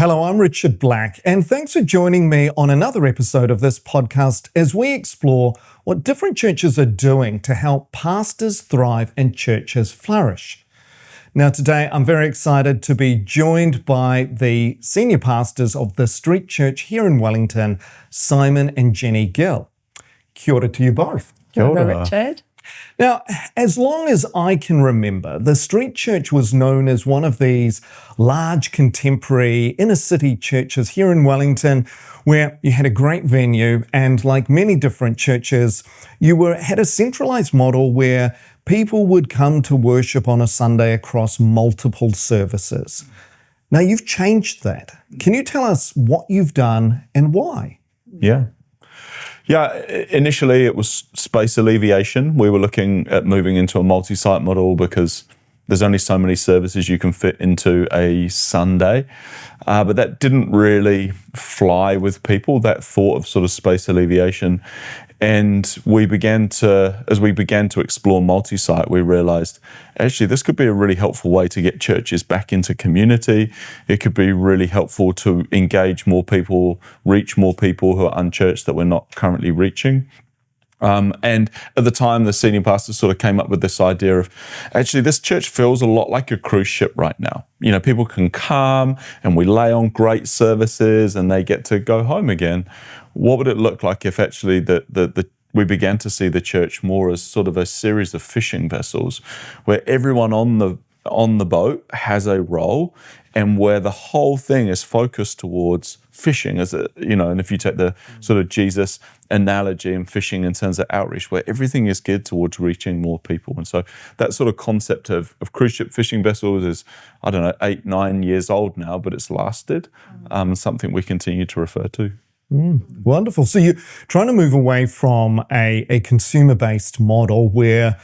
Hello, I'm Richard Black, and thanks for joining me on another episode of this podcast as we explore what different churches are doing to help pastors thrive and churches flourish. Now, today I'm very excited to be joined by the senior pastors of the Street Church here in Wellington, Simon and Jenny Gill. Kia ora to you both. Kia ora, Richard. Now, as long as I can remember, the Street Church was known as one of these large contemporary inner city churches here in Wellington where you had a great venue and, like many different churches, you had a centralised model where people would come to worship on a Sunday across multiple services. Now, you've changed that. Can you tell us what you've done and why? Yeah, initially it was space alleviation. We were looking at moving into a multi-site model because there's only so many services you can fit into a Sunday. But that didn't really fly with people, that thought of sort of space alleviation. And as we began to explore multi-site, we realized actually this could be a really helpful way to get churches back into community. It could be really helpful to engage more people, reach more people who are unchurched that we're not currently reaching. And at the time, the senior pastor sort of came up with this idea of, actually, this church feels a lot like a cruise ship right now. You know, people can come and we lay on great services and they get to go home again. What would it look like if actually we began to see the church more as sort of a series of fishing vessels where everyone on the boat has a role and where the whole thing is focused towards fishing and if you take the sort of Jesus analogy and fishing in terms of outreach, where everything is geared towards reaching more people. And so that sort of concept of cruise ship fishing vessels is, 8-9 years old now, but it's lasted, something we continue to refer to. Wonderful. So you're trying to move away from a consumer-based model where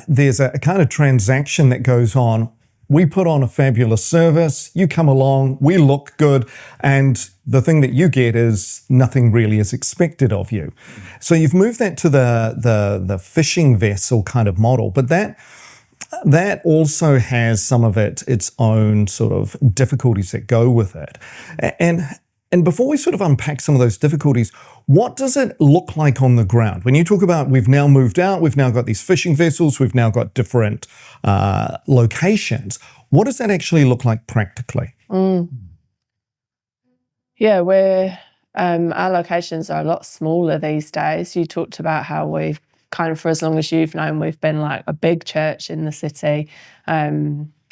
there's a kind of transaction that goes on. We put on a fabulous service, you come along, we look good, and the thing that you get is nothing really is expected of you. So you've moved that to the fishing vessel kind of model, but that also has some of its own sort of difficulties that go with it. And before we sort of unpack some of those difficulties, what does it look like on the ground? When you talk about we've now moved out, we've now got these fishing vessels, we've now got different locations, what does that actually look like practically? Yeah, our locations are a lot smaller these days. You talked about how we've kind of, for as long as you've known, we've been like a big church in the city.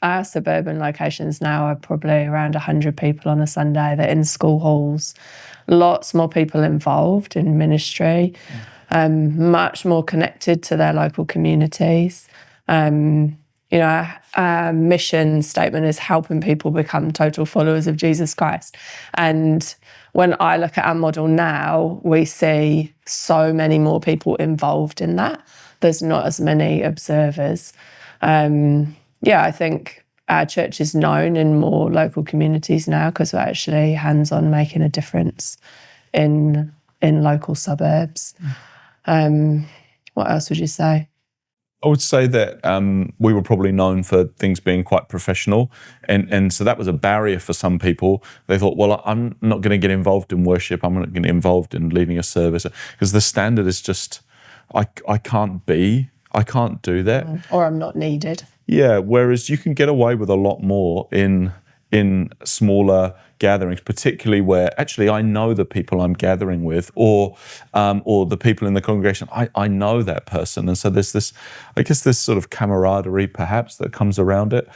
Our suburban locations now are probably around 100 people on a Sunday. They're in school halls, lots more people involved in ministry, much more connected to their local communities. Our mission statement is helping people become total followers of Jesus Christ. And when I look at our model now, we see so many more people involved in that. There's not as many observers. I think our church is known in more local communities now because we're actually hands-on making a difference in local suburbs. What else would you say? I would say that we were probably known for things being quite professional. And so that was a barrier for some people. They thought, well, I'm not going to get involved in worship. I'm not going to get involved in leading a service because the standard is just, I can't do that. Or I'm not needed. Yeah, whereas you can get away with a lot more in smaller gatherings, particularly where actually I know the people I'm gathering with, or the people in the congregation. I know that person, and so there's this sort of camaraderie perhaps that comes around it.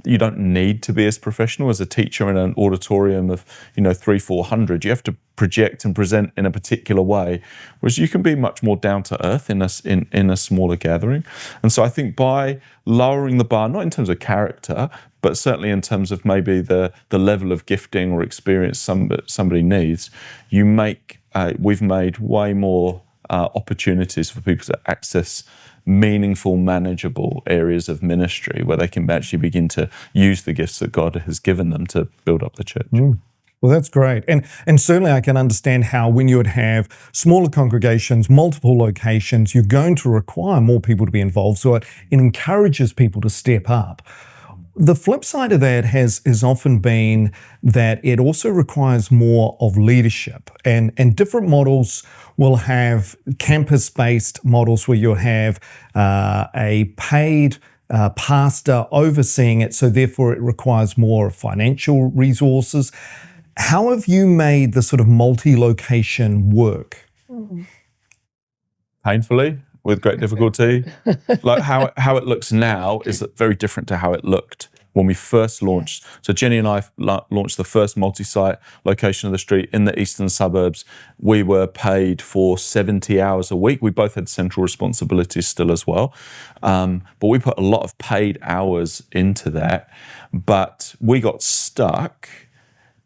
You don't need to be as professional as a teacher in an auditorium of 300-400. You have to project and present in a particular way, whereas you can be much more down to earth in a smaller gathering. And so I think by lowering the bar, not in terms of character, but certainly in terms of maybe the level of gifting or experience somebody needs, we've made way more opportunities for people to access meaningful, manageable areas of ministry where they can actually begin to use the gifts that God has given them to build up the church. Well, that's great. And certainly I can understand how when you would have smaller congregations, multiple locations, you're going to require more people to be involved. So it encourages people to step up. The flip side of that has often been that it also requires more of leadership, and different models will have campus-based models where you'll have a paid pastor overseeing it, so therefore it requires more financial resources. How have you made the sort of multi-location work? Painfully, with great difficulty. Like how it looks now is very different to how it looked when we first launched. So Jenny and I launched the first multi-site location of the street in the eastern suburbs. We were paid for 70 hours a week. We both had central responsibilities still as well. But we put a lot of paid hours into that. But we got stuck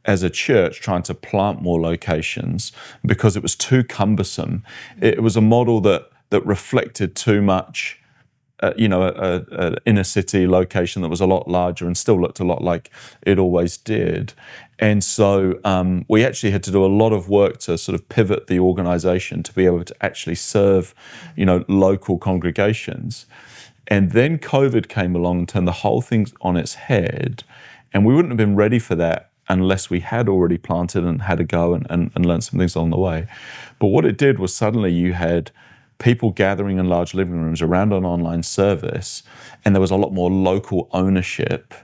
as a church trying to plant more locations because it was too cumbersome. It was a model that reflected too much, an inner city location that was a lot larger and still looked a lot like it always did. And so we actually had to do a lot of work to sort of pivot the organization to be able to actually serve, local congregations. And then COVID came along and turned the whole thing on its head. And we wouldn't have been ready for that unless we had already planted and had a go and learned some things along the way. But what it did was suddenly you had people gathering in large living rooms around an online service, and there was a lot more local ownership,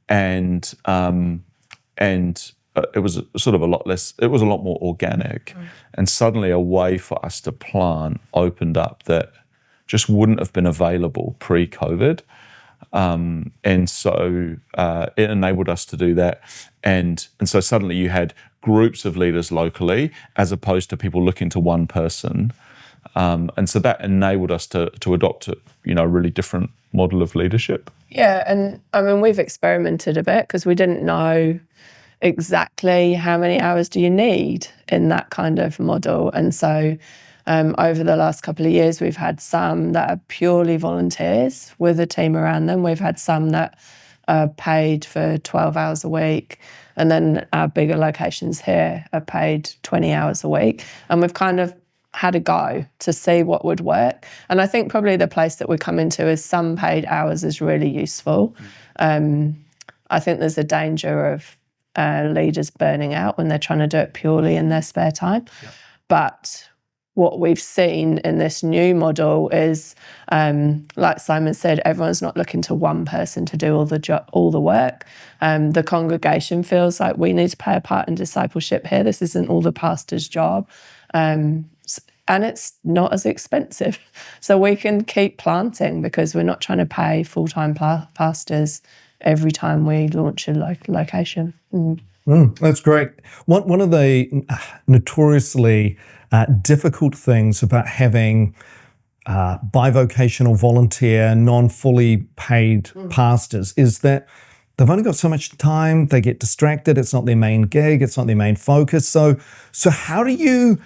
and it was sort of a lot less. It was a lot more organic, and suddenly a way for us to plant opened up that just wouldn't have been available pre-COVID. And so it enabled us to do that. And so suddenly you had groups of leaders locally as opposed to people looking to one person. And so that enabled us to adopt a really different model of leadership. Yeah, and I mean, we've experimented a bit because we didn't know exactly how many hours do you need in that kind of model. And so over the last couple of years, we've had some that are purely volunteers with a team around them. We've had some that are paid for 12 hours a week. And then our bigger locations here are paid 20 hours a week. And we've kind of had a go to see what would work. And I think probably the place that we come into is some paid hours is really useful. I think there's a danger of leaders burning out when they're trying to do it purely in their spare time. Yeah. But what we've seen in this new model is, like Simon said, everyone's not looking to one person to do all the work. The congregation feels like we need to play a part in discipleship here. This isn't all the pastor's job. And it's not as expensive. So we can keep planting because we're not trying to pay full-time pastors every time we launch a location. That's great. One of the notoriously difficult things about having bivocational volunteer, non-fully paid pastors is that they've only got so much time, they get distracted, it's not their main gig, it's not their main focus. So how do you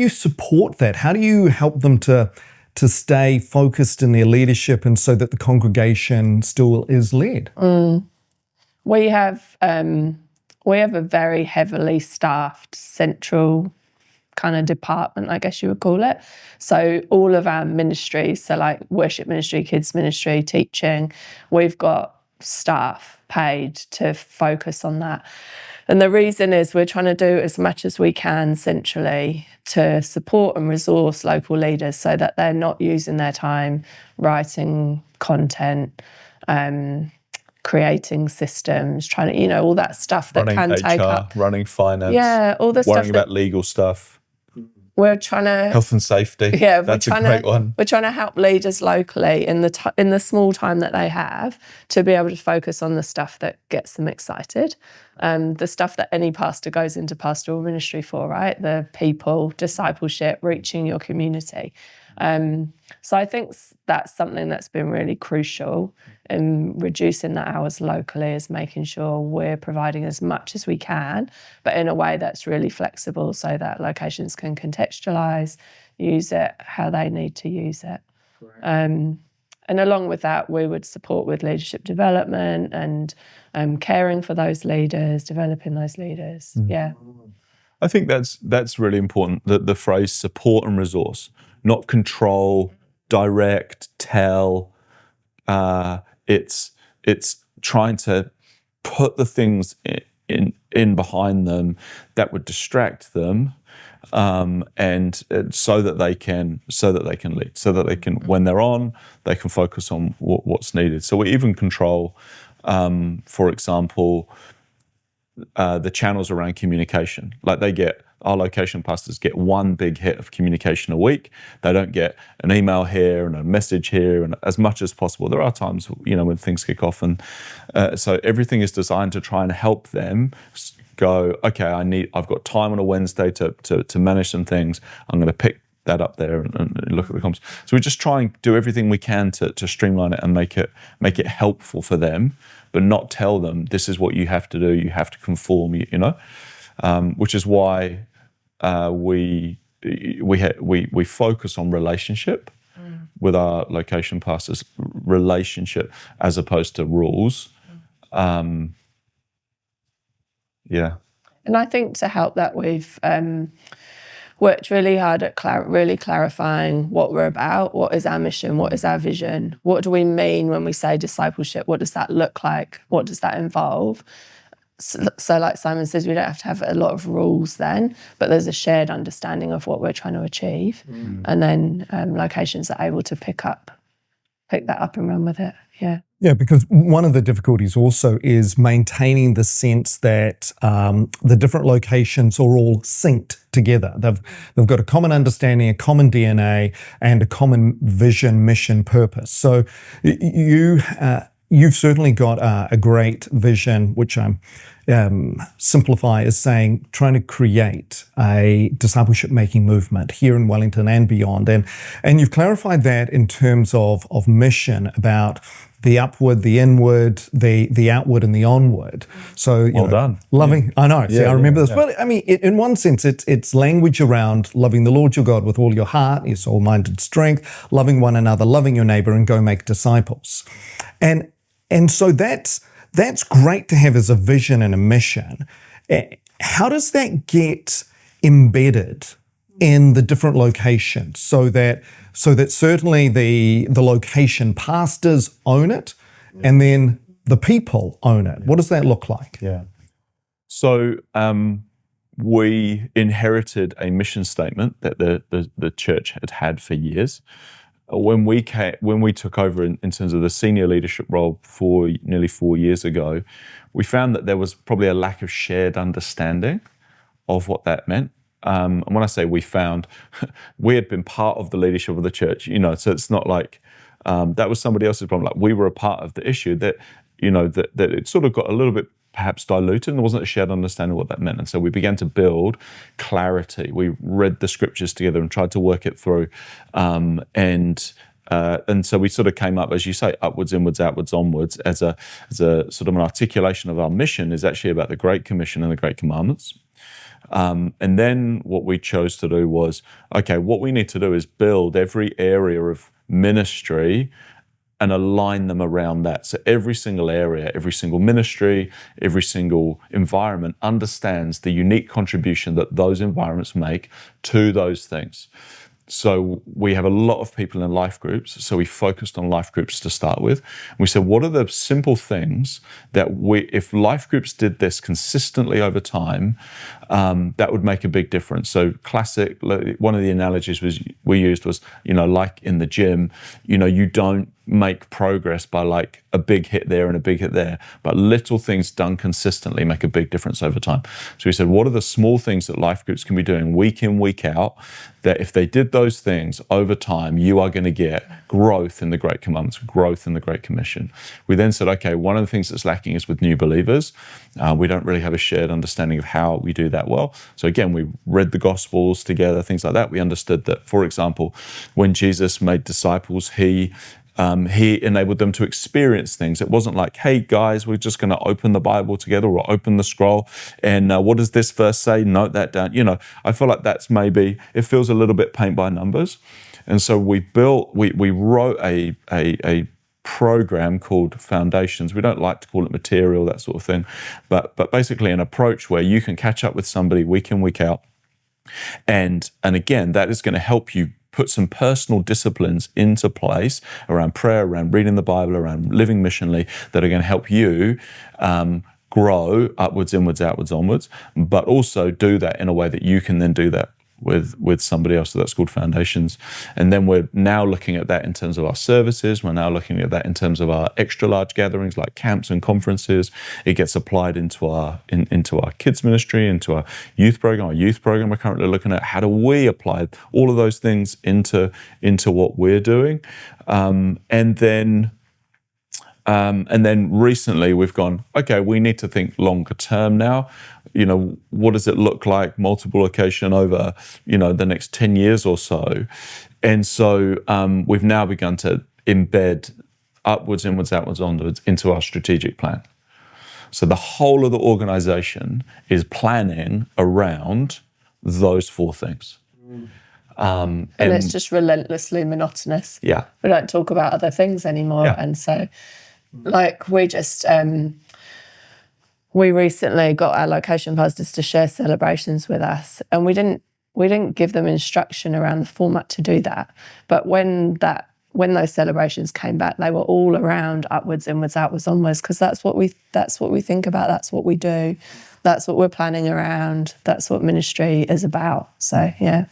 support that? How do you help them to stay focused in their leadership and so that the congregation still is led? We have a very heavily staffed central kind of department, I guess you would call it. So all of our ministries, so like worship ministry, kids ministry, teaching, we've got staff paid to focus on that. And the reason is we're trying to do as much as we can centrally to support and resource local leaders so that they're not using their time writing content, creating systems, trying to, all that stuff that running can take HR, up. Running finance. Yeah, all the stuff. Worrying about legal stuff. We're trying to health and safety. Yeah, that's a great one. We're trying to help leaders locally in the small time that they have to be able to focus on the stuff that gets them excited, the stuff that any pastor goes into pastoral ministry for, right? The people, discipleship, reaching your community. So I think that's something that's been really crucial in reducing the hours locally, is making sure we're providing as much as we can, but in a way that's really flexible so that locations can contextualise, use it how they need to use it. And along with that, we would support with leadership development and caring for those leaders, developing those leaders. Yeah. I think that's really important, the phrase support and resource, not control, direct, tell. It's trying to put the things in behind them that would distract them, and so that they can lead, so that they can, when they're on, they can focus on what's needed. So we even control, for example, the channels around communication. Like our location pastors get one big hit of communication a week. They don't get an email here and a message here, and as much as possible. There are times, when things kick off, and so everything is designed to try and help them go, okay, I've got time on a Wednesday to manage some things. I'm going to pick that up there and look at the comments. So we just try and do everything we can to streamline it and make it helpful for them, but not tell them this is what you have to do. You have to conform. Which is why we focus on relationship with our location pastors, relationship as opposed to rules. Yeah. And I think to help that, we've worked really hard at really clarifying what we're about, what is our mission, what is our vision, what do we mean when we say discipleship, what does that look like, what does that involve? So like Simon says, we don't have to have a lot of rules then, but there's a shared understanding of what we're trying to achieve. And then locations are able to pick that up and run with it. Yeah. Yeah, because one of the difficulties also is maintaining the sense that the different locations are all synced together. They've got a common understanding, a common DNA, and a common vision, mission, purpose. So you've certainly got a great vision, which I'm simplify as saying trying to create a discipleship-making movement here in Wellington and beyond. And you've clarified that in terms of mission about the upward, the inward, the outward, and the onward. So well done. Loving, I know. See, I remember this. Yeah. But I mean, in one sense, it's language around loving the Lord your God with all your heart, your soul, mind, and strength, loving one another, loving your neighbor, and go make disciples. And so that's great to have as a vision and a mission. How does that get embedded in the different locations so that certainly the location pastors own it and then the people own it? What does that look like? Yeah. So we inherited a mission statement that the church had for years. When we took over in terms of the senior leadership role nearly 4 years ago, we found that there was probably a lack of shared understanding of what that meant. And when I say we found, we had been part of the leadership of the church, so it's not like that was somebody else's problem. Like we were a part of the issue that it sort of got a little bit perhaps diluted, and there wasn't a shared understanding of what that meant. And so we began to build clarity. We read the scriptures together and tried to work it through. And so we sort of came up, as you say, upwards, inwards, outwards, onwards, as a sort of an articulation of our mission is actually about the Great Commission and the Great Commandments. And then what we chose to do was, okay, what we need to do is build every area of ministry and align them around that. So every single area, every single ministry, every single environment understands the unique contribution that those environments make to those things. So we have a lot of people in life groups. So we focused on life groups to start with. We said, what are the simple things that if life groups did this consistently over time, that would make a big difference. So classic, one of the analogies we used was, like in the gym, you don't make progress by like a big hit there and a big hit there, but little things done consistently make a big difference over time. So we said, what are the small things that life groups can be doing week in, week out, that if they did those things over time, you are going to get growth in the Great Commandments, growth in the Great Commission. We then said, okay, one of the things that's lacking is with new believers. We don't really have a shared understanding of how we do that well. So again, we read the Gospels together, things like that. We understood that, for example, when Jesus made disciples, he enabled them to experience things. It wasn't like, hey guys, we're just going to open the Bible together or open the scroll and what does this verse say? Note that down. I feel like that's maybe, it feels a little bit paint by numbers. And so we wrote a program called Foundations. We don't like to call it material, that sort of thing, but basically an approach where you can catch up with somebody week in, week out. And again, that is going to help you put some personal disciplines into place around prayer, around reading the Bible, around living missionally, that are going to help you grow upwards, inwards, outwards, onwards, but also do that in a way that you can then do that with somebody else. So that's called foundations. And then we're now looking at that in terms of our services. We're now looking at that in terms of our extra large gatherings like camps and conferences. It gets applied into our kids ministry, into our youth program. Our youth program, we're currently looking at how do we apply all of those things into what we're doing. And then recently we've gone, okay, we need to think longer term now. What does it look like multiplication over, the next 10 years or so? And so we've now begun to embed upwards, inwards, outwards, onwards into our strategic plan. So the whole of the organization is planning around those 4 things. And it's just relentlessly monotonous. Yeah. We don't talk about other things anymore. Yeah. And so, we just... we recently got our location pastors to share celebrations with us, and we didn't give them instruction around the format to do that. But when those celebrations came back, they were all around upwards, inwards, outwards, onwards, because that's what we think about, that's what we do, that's what we're planning around, that's what ministry is about. So yeah.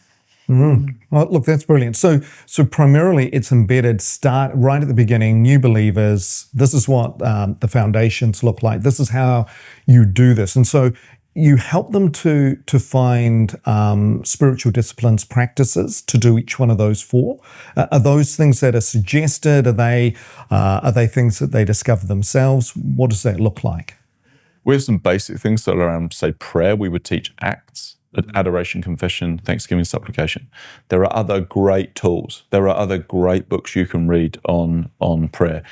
Well, look, that's brilliant. So primarily it's embedded start right at the beginning, new believers. This is what the foundations look like. This is how you do this. And so you help them to find spiritual disciplines, practices to do each one of those 4. Are those things that are suggested? Are they things that they discover themselves? What does that look like? We have some basic things that are around, say, prayer. We would teach acts. Adoration, confession, thanksgiving, supplication. There are other great tools. There are other great books you can read on prayer.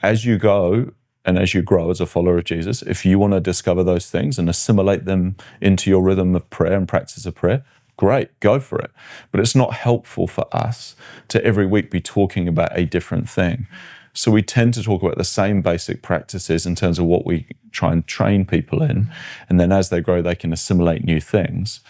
As you go and as you grow as a follower of Jesus, if you want to discover those things and assimilate them into your rhythm of prayer and practice of prayer, great, go for it. But it's not helpful for us to every week be talking about a different thing. So we tend to talk about the same basic practices in terms of what we try and train people in. And then as they grow, they can assimilate new things.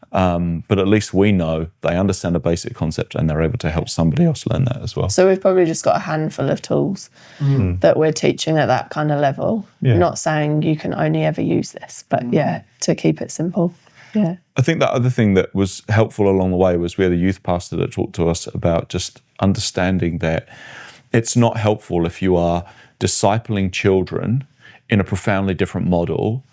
But at least we know they understand a basic concept and they're able to help somebody else learn that as well. So we've probably just got a handful of tools that we're teaching at that kind of level. Yeah. Not saying you can only ever use this, but to keep it simple. Yeah. I think that other thing that was helpful along the way was we had a youth pastor that talked to us about just understanding that it's not helpful if you are discipling children in a profoundly different model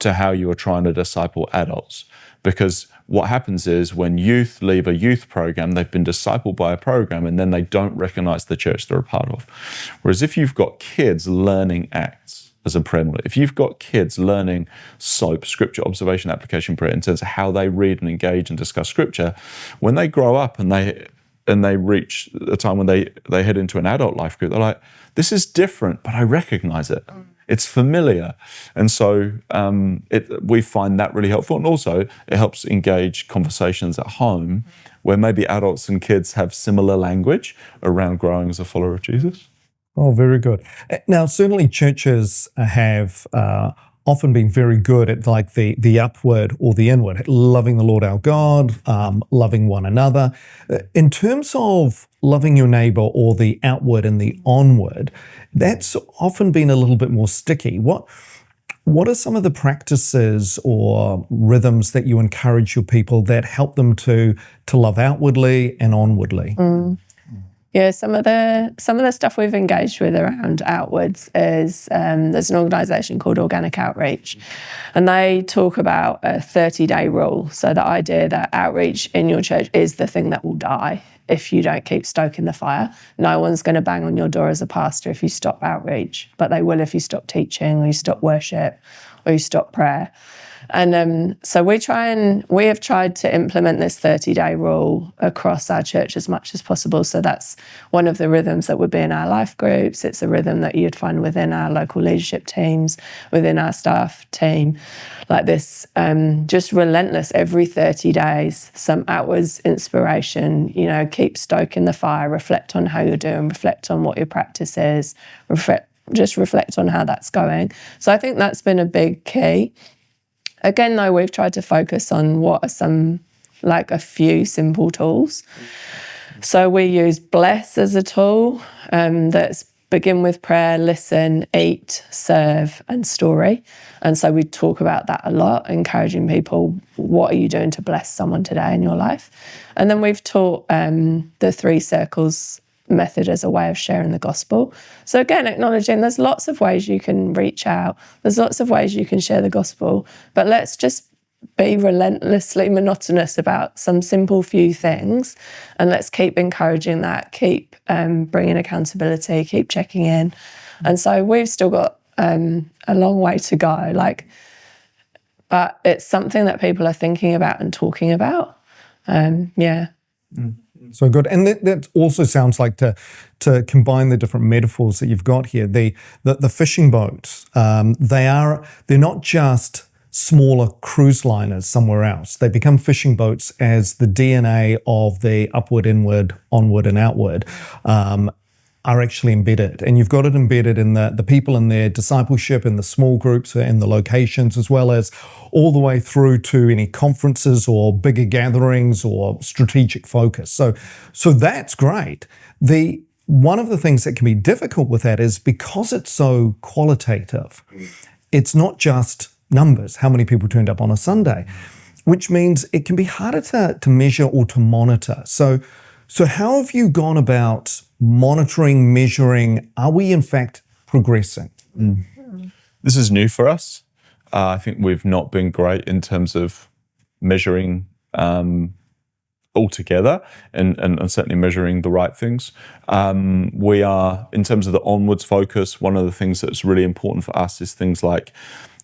to how you are trying to disciple adults. Because what happens is when youth leave a youth program, they've been discipled by a program and then they don't recognize the church they're a part of. Whereas if you've got kids learning acts as a prayer model, if you've got kids learning SOAP, scripture, observation, application, prayer, in terms of how they read and engage and discuss scripture, when they grow up and they reach a time when they head into an adult life group, they're like, this is different, but I recognize it. It's familiar. And so we find that really helpful. And also it helps engage conversations at home where maybe adults and kids have similar language around growing as a follower of Jesus. Oh, very good. Now, certainly churches have often been very good at like the upward or the inward, loving the Lord our God, loving one another. In terms of loving your neighbor or the outward and the onward, that's often been a little bit more sticky. What are some of the practices or rhythms that you encourage your people that help them to love outwardly and onwardly? Yeah, some of the stuff we've engaged with around outwards is there's an organisation called Organic Outreach, and they talk about a 30-day rule. So the idea that outreach in your church is the thing that will die if you don't keep stoking the fire. No one's going to bang on your door as a pastor if you stop outreach, but they will if you stop teaching or you stop worship or you stop prayer. And so we have tried to implement this 30-day rule across our church as much as possible. So that's one of the rhythms that would be in our life groups. It's a rhythm that you'd find within our local leadership teams, within our staff team, like this, just relentless every 30 days, some outwards inspiration, keep stoking the fire, reflect on how you're doing, reflect on what your practice is, reflect on how that's going. So I think that's been a big key. Again, though, we've tried to focus on what are a few simple tools. So we use bless as a tool that's begin with prayer, listen, eat, serve, and story. And so we talk about that a lot, encouraging people, what are you doing to bless someone today in your life? And then we've taught the 3 circles method as a way of sharing the gospel. So again, acknowledging there's lots of ways you can reach out. There's lots of ways you can share the gospel, but let's just be relentlessly monotonous about some simple few things, and let's keep encouraging that, keep bringing accountability, keep checking in. And so we've still got a long way to go, but it's something that people are thinking about and talking about. So good. And that also sounds like to combine the different metaphors that you've got here. The fishing boats, they're not just smaller cruise liners somewhere else. They become fishing boats as the DNA of the upward, inward, onward, and outward are actually embedded. And you've got it embedded in the people in their discipleship, in the small groups, in the locations, as well as all the way through to any conferences or bigger gatherings or strategic focus. So that's great. One of the things that can be difficult with that is because it's so qualitative, it's not just numbers, how many people turned up on a Sunday, which means it can be harder to measure or to monitor. So how have you gone about monitoring, measuring? Are we in fact progressing? This is new for us. I think we've not been great in terms of measuring altogether and certainly measuring the right things. We are, in terms of the onwards focus, one of the things that's really important for us is things like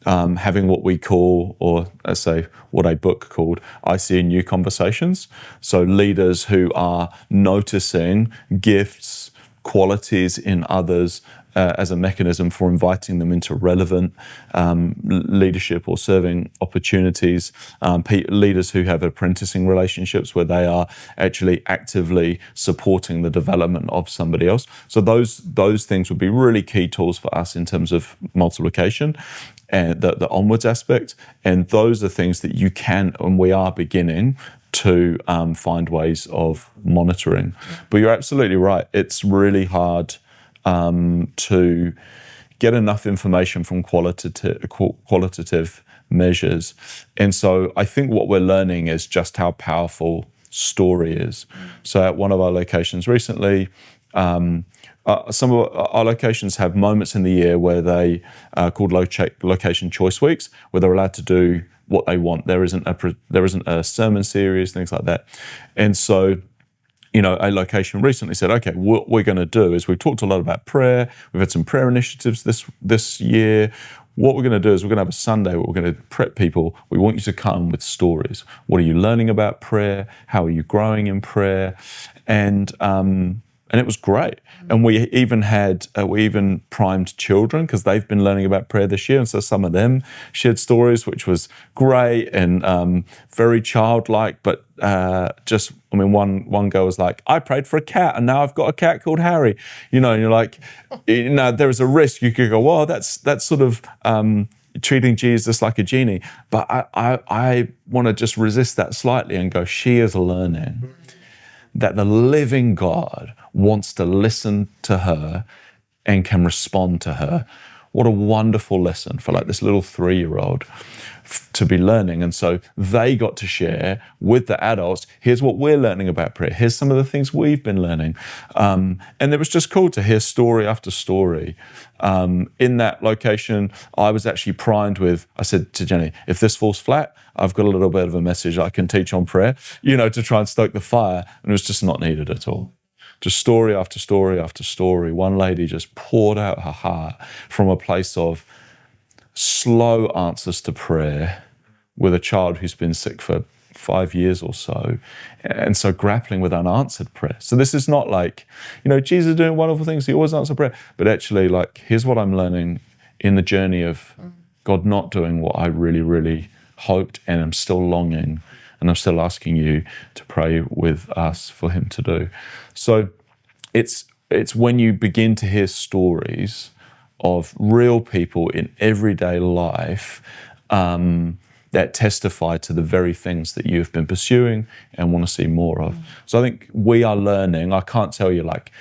having what we call, or let's say what a book called, ICNU conversations. So leaders who are noticing gifts, qualities in others as a mechanism for inviting them into relevant leadership or serving opportunities. Leaders who have apprenticing relationships where they are actually actively supporting the development of somebody else. So those things would be really key tools for us in terms of multiplication and the onwards aspect. And those are things that you can, and we are beginning to find ways of monitoring. But you're absolutely right. It's really hard to get enough information from qualitative measures. And so I think what we're learning is just how powerful story is. So at one of our locations recently, some of our locations have moments in the year where they are called location choice weeks, where they're allowed to do what they want. There isn't a sermon series, things like that. And so, a location recently said, okay, what we're going to do is we've talked a lot about prayer. We've had some prayer initiatives this year. What we're going to do is we're going to have a Sunday where we're going to prep people. We want you to come with stories. What are you learning about prayer? How are you growing in prayer? And it was great. And we even primed children because they've been learning about prayer this year. And so some of them shared stories, which was great and very childlike. But one girl was like, I prayed for a cat and now I've got a cat called Harry. And you're like, there is a risk. You could go, well, that's sort of treating Jesus like a genie. But I want to just resist that slightly and go, she is learning that the living God wants to listen to her and can respond to her. What a wonderful lesson for this little 3-year-old to be learning. And so they got to share with the adults, here's what we're learning about prayer. Here's some of the things we've been learning. And it was just cool to hear story after story. In that location, I was actually primed with, I said to Jenny, if this falls flat, I've got a little bit of a message I can teach on prayer, to try and stoke the fire. And it was just not needed at all. Just story after story after story. One lady just poured out her heart from a place of slow answers to prayer with a child who's been sick for 5 years or so. And so grappling with unanswered prayer. So this is not like, Jesus is doing wonderful things. He always answers prayer. But actually, here's what I'm learning in the journey of God not doing what I really, really hoped, and I'm still longing, and I'm still asking you to pray with us for him to do. So it's when you begin to hear stories of real people in everyday life that that testify to the very things that you've been pursuing and want to see more of. So I think we are learning. I can't tell you like,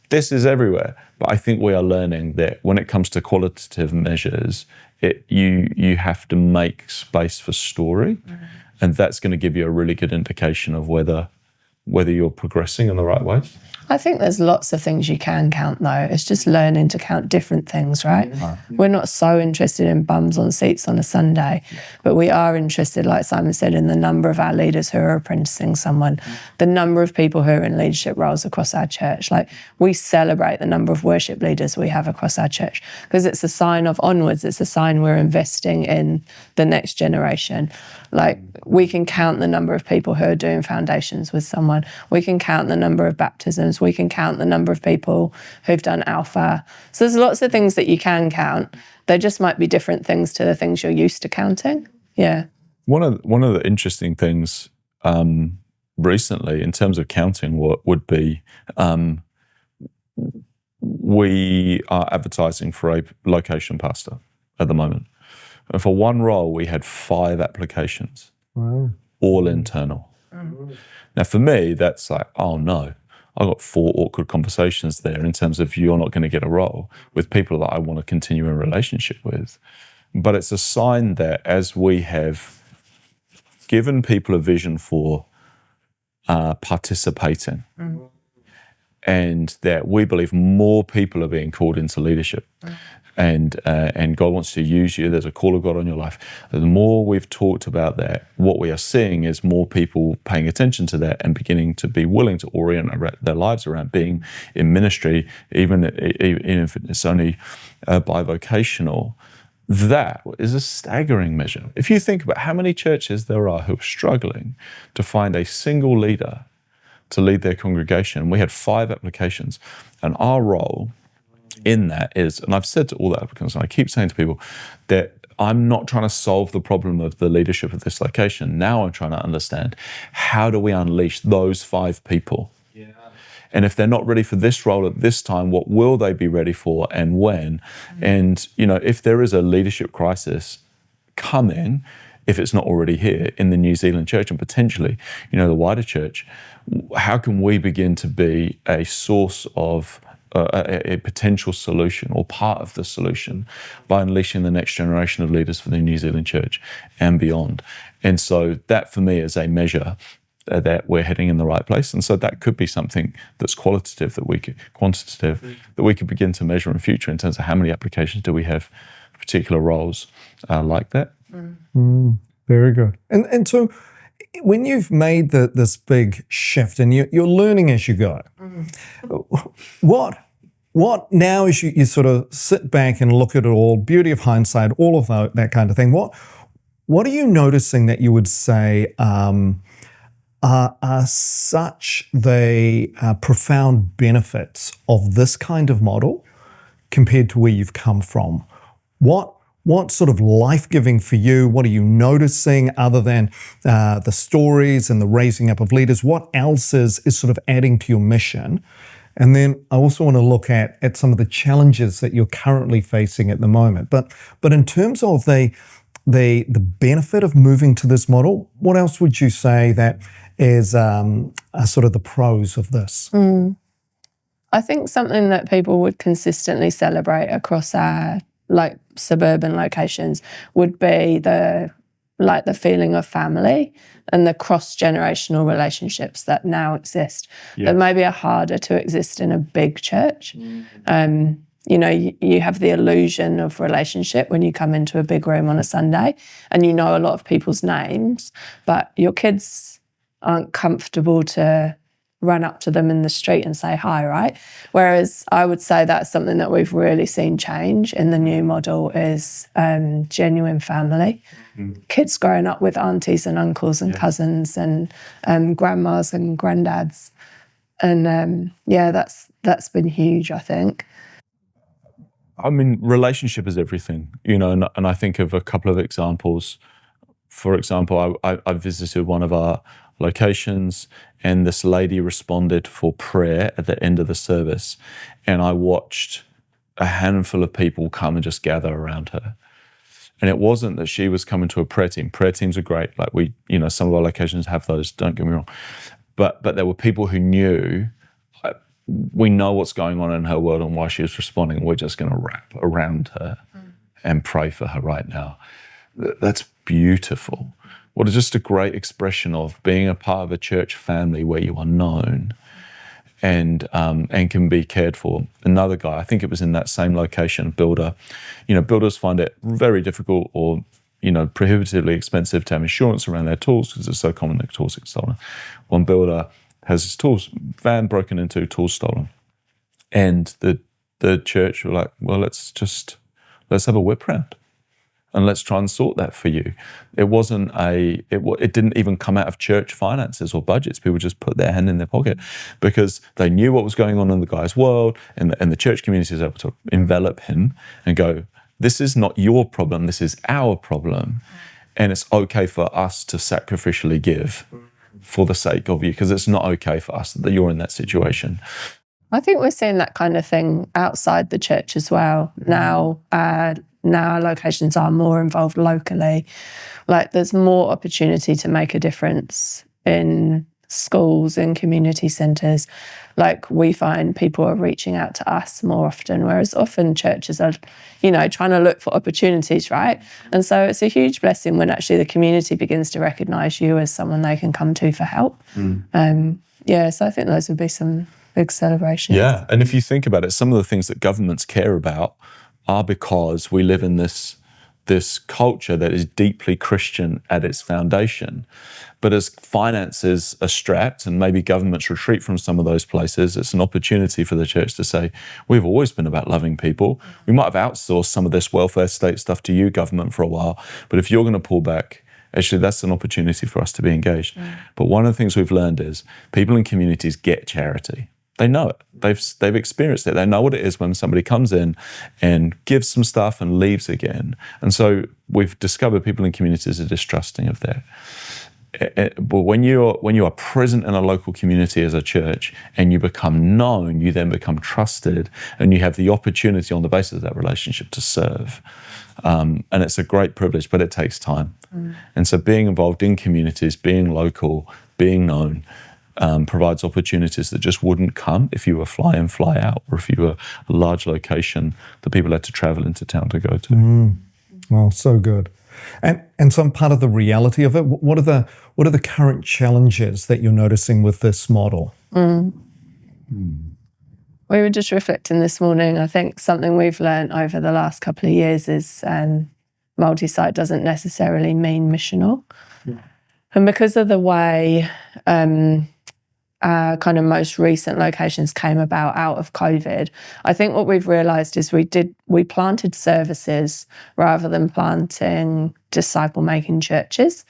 this is everywhere, but I think we are learning that when it comes to qualitative measures, you have to make space for story, and that's going to give you a really good indication of whether you're progressing in the right way. I think there's lots of things you can count, though. It's just learning to count different things, right? We're not so interested in bums on seats on a Sunday, but we are interested, like Simon said, in the number of our leaders who are apprenticing someone, the number of people who are in leadership roles across our church. Like, we celebrate the number of worship leaders we have across our church because it's a sign of onwards. It's a sign we're investing in the next generation. Like, we can count the number of people who are doing foundations with someone. We can count the number of baptisms. We can count the number of people who've done alpha. So there's lots of things that you can count. They just might be different things to the things you're used to counting. Yeah. One of the interesting things recently in terms of counting would be we are advertising for a location pastor at the moment. And for one role, we had 5 applications, all internal. Now, for me, that's like, oh no, I got 4 awkward conversations there in terms of you're not going to get a role with people that I want to continue a relationship with. But it's a sign that as we have given people a vision for participating, and that we believe more people are being called into leadership, and God wants to use you. There's a call of God on your life. The more we've talked about that, what we are seeing is more people paying attention to that and beginning to be willing to orient their lives around being in ministry, even if it's only bivocational. That is a staggering measure. If you think about how many churches there are who are struggling to find a single leader to lead their congregation, we had 5 applications, and our role in that is, and I've said to all the applicants, and I keep saying to people that I'm not trying to solve the problem of the leadership of this location. Now I'm trying to understand, how do we unleash those 5 people? Yeah. And if they're not ready for this role at this time, what will they be ready for and when? And, if there is a leadership crisis coming, if it's not already here in the New Zealand church and potentially, the wider church, how can we begin to be a source of a potential solution or part of the solution by unleashing the next generation of leaders for the New Zealand church and beyond? And so that for me is a measure that we're heading in the right place. And so that could be something that's quantitative that we could begin to measure in future in terms of how many applications do we have for particular roles like that. Very good. And so when you've made this big shift and you're learning as you go, what now as you sort of sit back and look at it all, beauty of hindsight, all of that kind of thing, what are you noticing that you would say are such the profound benefits of this kind of model compared to where you've come from? What's sort of life-giving for you? What are you noticing other than the stories and the raising up of leaders? What else is sort of adding to your mission? And then I also want to look at some of the challenges that you're currently facing at the moment. But in terms of the benefit of moving to this model, what else would you say that is are sort of the pros of this? I think something that people would consistently celebrate across our suburban locations would be the feeling of family and the cross-generational relationships that now exist that maybe are harder to exist in a big church. You have the illusion of relationship when you come into a big room on a Sunday and you know a lot of people's names, but your kids aren't comfortable to run up to them in the street and say hi, right? Whereas I would say that's something that we've really seen change in the new model is genuine family. Kids growing up with aunties and uncles and cousins and grandmas and granddads. And that's been huge, I think. I mean, relationship is everything, and I think of a couple of examples. For example, I visited one of our locations and this lady responded for prayer at the end of the service, and I watched a handful of people come and just gather around her. And it wasn't that she was coming to a prayer team. Prayer teams are great. Like some of our locations have those, don't get me wrong. But there were people who knew, we know what's going on in her world and why she was responding. We're just going to wrap around her and pray for her right now. That's beautiful. What is just a great expression of being a part of a church family where you are known and can be cared for. Another guy, I think it was in that same location, builder. Builders find it very difficult or prohibitively expensive to have insurance around their tools because it's so common that tools get stolen. One builder has his van broken into, tools stolen. And the church were like, well, let's have a whip round and let's try and sort that for you. It wasn't it didn't even come out of church finances or budgets. People just put their hand in their pocket because they knew what was going on in the guy's world, and the church community was able to envelop him and go, this is not your problem, this is our problem. And it's okay for us to sacrificially give for the sake of you, because it's not okay for us that you're in that situation. I think we're seeing that kind of thing outside the church as well. Now our locations are more involved locally. Like there's more opportunity to make a difference in schools and community centres. Like we find people are reaching out to us more often, whereas often churches are, trying to look for opportunities, right? And so it's a huge blessing when actually the community begins to recognise you as someone they can come to for help. So I think those would be some big celebrations. Yeah, and if you think about it, some of the things that governments care about are because we live in this culture that is deeply Christian at its foundation. But as finances are strapped and maybe governments retreat from some of those places, it's an opportunity for the church to say, we've always been about loving people. We might have outsourced some of this welfare state stuff to you, government, for a while, but if you're going to pull back, actually that's an opportunity for us to be engaged. But one of the things we've learned is people in communities get charity. They know it. They've experienced it. They know what it is when somebody comes in and gives some stuff and leaves again. And so we've discovered people in communities are distrusting of that. But when you are present in a local community as a church and you become known, you then become trusted, and you have the opportunity on the basis of that relationship to serve. And it's a great privilege, but it takes time. And so being involved in communities, being local, being known, provides opportunities that just wouldn't come if you were fly in, fly out, or if you were a large location that people had to travel into town to go to. Well, so good. And some part of the reality of it, what are the current challenges that you're noticing with this model? We were just reflecting this morning. I think something we've learned over the last couple of years is multi-site doesn't necessarily mean missional. And because of the way kind of most recent locations came about out of COVID, I think what we've realised is we planted services rather than planting disciple-making churches.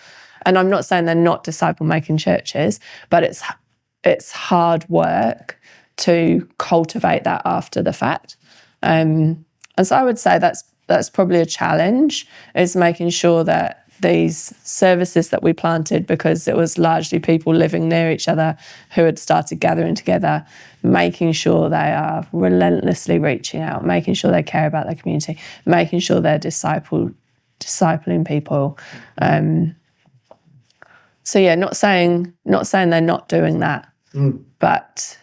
And I'm not saying they're not disciple-making churches, but it's hard work to cultivate that after the fact. And so I would say that's probably a challenge, is making sure that these services that we planted, because it was largely people living near each other who had started gathering together, making sure they are relentlessly reaching out, making sure they care about their community, making sure they're discipling people. So yeah, not saying they're not doing that, but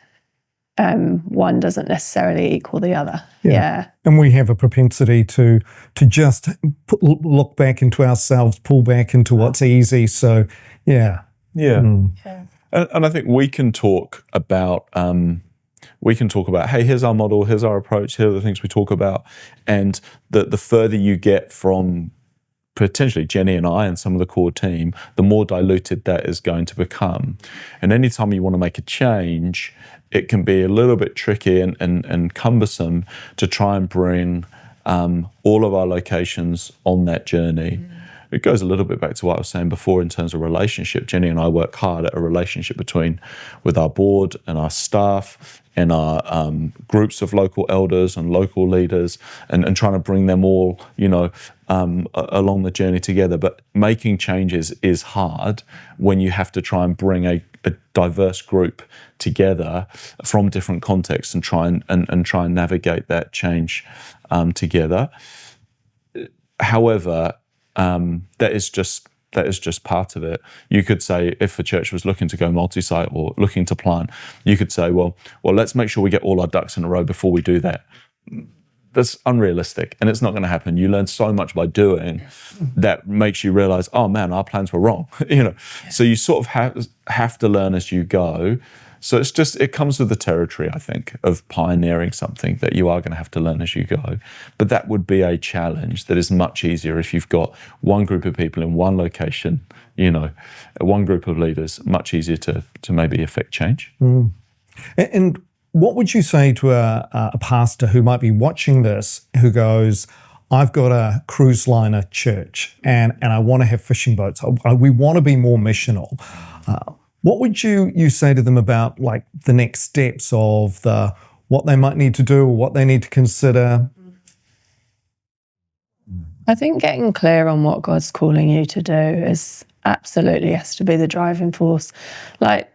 one doesn't necessarily equal the other. Yeah. And we have a propensity to just look back into ourselves, pull back into what's easy. So, yeah. And I think we can talk about, hey, here's our model, here's our approach, here are the things we talk about. And the further you get from potentially Jenny and I and some of the core team, the more diluted that is going to become. And anytime you want to make a change, it can be a little bit tricky and cumbersome to try and bring all of our locations on that journey. It goes a little bit back to what I was saying before in terms of relationship. Jenny and I work hard at a relationship with our board and our staff and our groups of local elders and local leaders, and trying to bring them all, along the journey together. But making changes is hard when you have to try and bring a diverse group together from different contexts and try and navigate that change together. However, that is just part of it. You could say, if a church was looking to go multi-site or looking to plant, you could say, well, let's make sure we get all our ducks in a row before we do that. That's unrealistic, and it's not going to happen. You learn so much by doing that makes you realize, oh man, our plans were wrong. So you sort of have to learn as you go. So it comes with the territory, I think, of pioneering something that you are going to have to learn as you go. But that would be a challenge that is much easier if you've got one group of people in one location, one group of leaders, much easier to maybe affect change. And what would you say to a pastor who might be watching this, who goes, I've got a cruise liner church and I want to have fishing boats. We want to be more missional. What would you say to them about like the next steps of what they might need to do or what they need to consider? I think getting clear on what God's calling you to do is absolutely has to be the driving force. Like,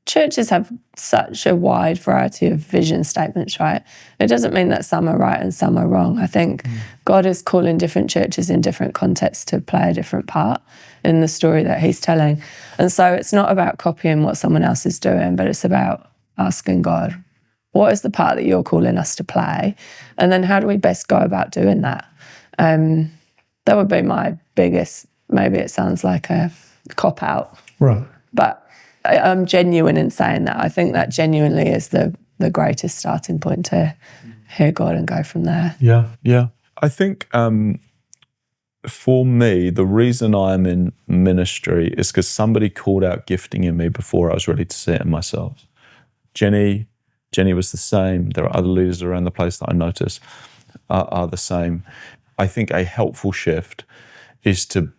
churches have such a wide variety of vision statements, right? It doesn't mean that some are right and some are wrong. I think God is calling different churches in different contexts to play a different part in the story that he's telling. And so it's not about copying what someone else is doing, but it's about asking God, what is the part that you're calling us to play? And then how do we best go about doing that? That would be my biggest, maybe it sounds like a cop-out. Right. But I'm genuine in saying that. I think that genuinely is the greatest starting point to hear God and go from there. Yeah. I think for me, the reason I'm in ministry is because somebody called out gifting in me before I was ready to see it in myself. Jenny was the same. There are other leaders around the place that I notice are the same. I think a helpful shift is to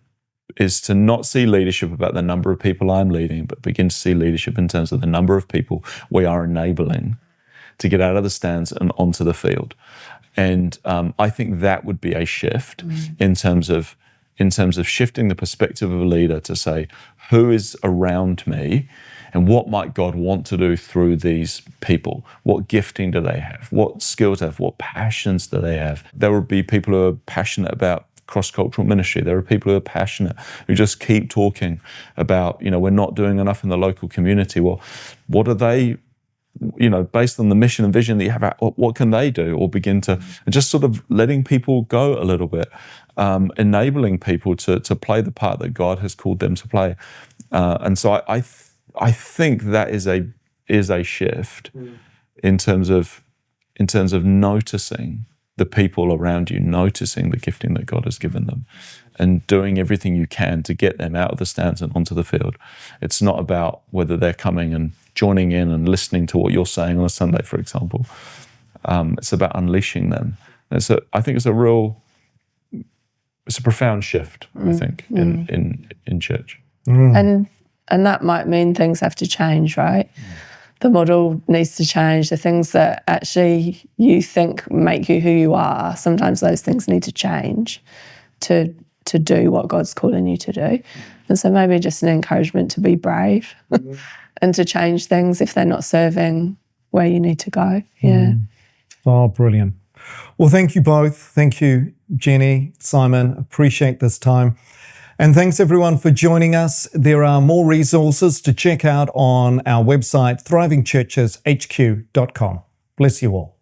not see leadership about the number of people I'm leading, but begin to see leadership in terms of the number of people we are enabling to get out of the stands and onto the field. And I think that would be a shift in terms of shifting the perspective of a leader to say, who is around me and what might God want to do through these people? What gifting do they have? What skills do they have? What passions do they have? There would be people who are passionate about cross-cultural ministry. There are people who are passionate, who just keep talking about, we're not doing enough in the local community. Well, what are they, based on the mission and vision that you have, what can they do? Or begin to, just sort of letting people go a little bit, enabling people to play the part that God has called them to play. And so I think that is a shift in terms of noticing the people around you, noticing the gifting that God has given them and doing everything you can to get them out of the stands and onto the field. It's not about whether they're coming and joining in and listening to what you're saying on a Sunday, for example. It's about unleashing them. I think it's a profound shift, I think, in church. And that might mean things have to change, right? The model needs to change. The things that actually you think make you who you are, sometimes those things need to change to do what God's calling you to do. And so maybe just an encouragement to be brave and to change things if they're not serving where you need to go. Yeah. Oh, brilliant. Well, thank you both. Thank you, Jenny, Simon. Appreciate this time. And thanks everyone for joining us. There are more resources to check out on our website, thrivingchurcheshq.com. Bless you all.